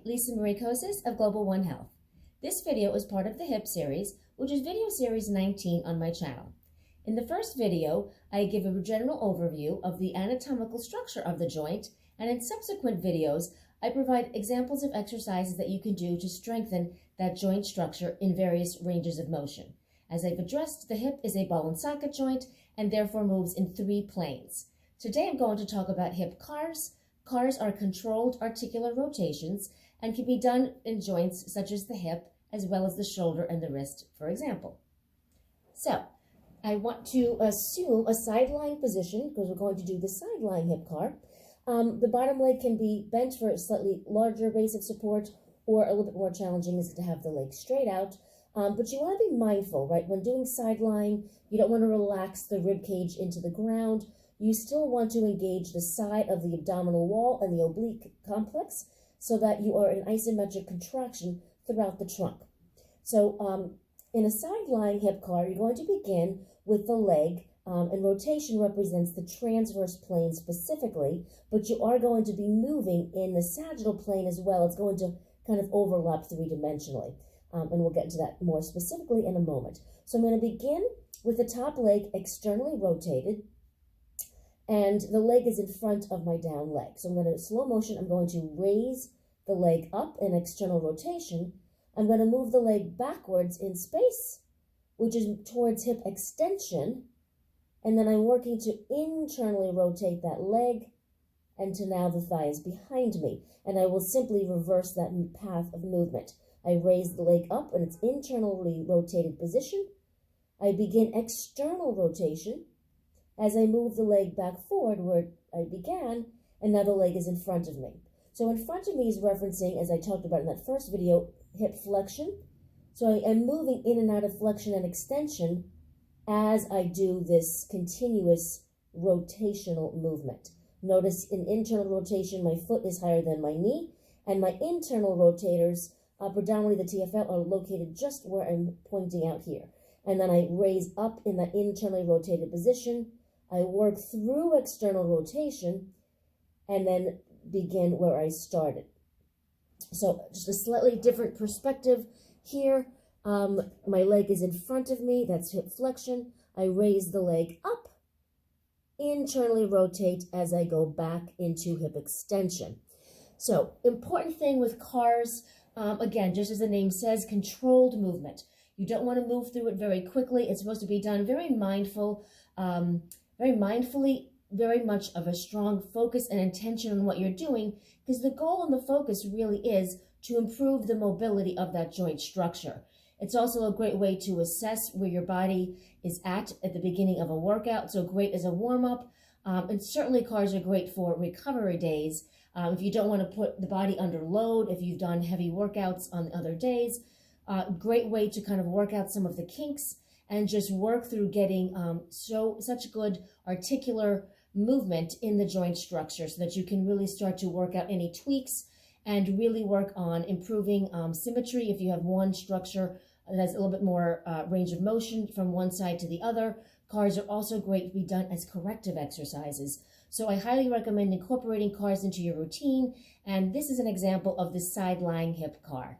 Lisa Marie Kosis of Global One Health. This video is part of the HIP series, which is video series 19 on my channel. In the first video, I give a general overview of the anatomical structure of the joint, and in subsequent videos, I provide examples of exercises that you can do to strengthen that joint structure in various ranges of motion. As I've addressed, the hip is a ball and socket joint and therefore moves in 3 planes. Today I'm going to talk about hip CARs. CARs are controlled articular rotations and can be done in joints such as the hip, as well as the shoulder and the wrist, for example. So, I want to assume a side lying position because we're going to do the side lying hip CAR. The bottom leg can be bent for a slightly larger base of support, or a little bit more challenging is to have the leg straight out. But you want to be mindful, right? When doing side lying, you don't want to relax the rib cage into the ground. You still want to engage the side of the abdominal wall and the oblique complex so that you are in isometric contraction throughout the trunk. So in a side lying hip CAR, you're going to begin with the leg, and rotation represents the transverse plane specifically, but you are going to be moving in the sagittal plane as well. It's going to kind of overlap 3-dimensionally, and we'll get into that more specifically in a moment. So I'm going to begin with the top leg externally rotated, and the leg is in front of my down leg. So I'm going to, slow motion, I'm going to raise the leg up in external rotation. I'm going to move the leg backwards in space, which is towards hip extension. And then I'm working to internally rotate that leg, and to now the thigh is behind me. And I will simply reverse that path of movement. I raise the leg up in its internally rotated position. I begin external rotation as I move the leg back forward where I began, and now the leg is in front of me. So in front of me is referencing, as I talked about in that first video, hip flexion. So I am moving in and out of flexion and extension as I do this continuous rotational movement. Notice in internal rotation, my foot is higher than my knee, and my internal rotators, predominantly the TFL, are located just where I'm pointing out here. And then I raise up in that internally rotated position. I work through external rotation and then begin where I started. So just a slightly different perspective here. My leg is in front of me, that's hip flexion. I raise the leg up, internally rotate as I go back into hip extension. So important thing with CARs, again, just as the name says, controlled movement. You don't want to move through it very quickly. It's supposed to be done very mindfully, very much of a strong focus and intention on what you're doing, because the goal and the focus really is to improve the mobility of that joint structure. It's also a great way to assess where your body is at the beginning of a workout, so great as a warm-up. And certainly CARs are great for recovery days. If you don't want to put the body under load, if you've done heavy workouts on other days, great way to kind of work out some of the kinks and just work through getting such good articular movement in the joint structure so that you can really start to work out any tweaks and really work on improving symmetry. If you have one structure that has a little bit more range of motion from one side to the other, CARs are also great to be done as corrective exercises. So I highly recommend incorporating CARs into your routine, and this is an example of the side lying hip CAR.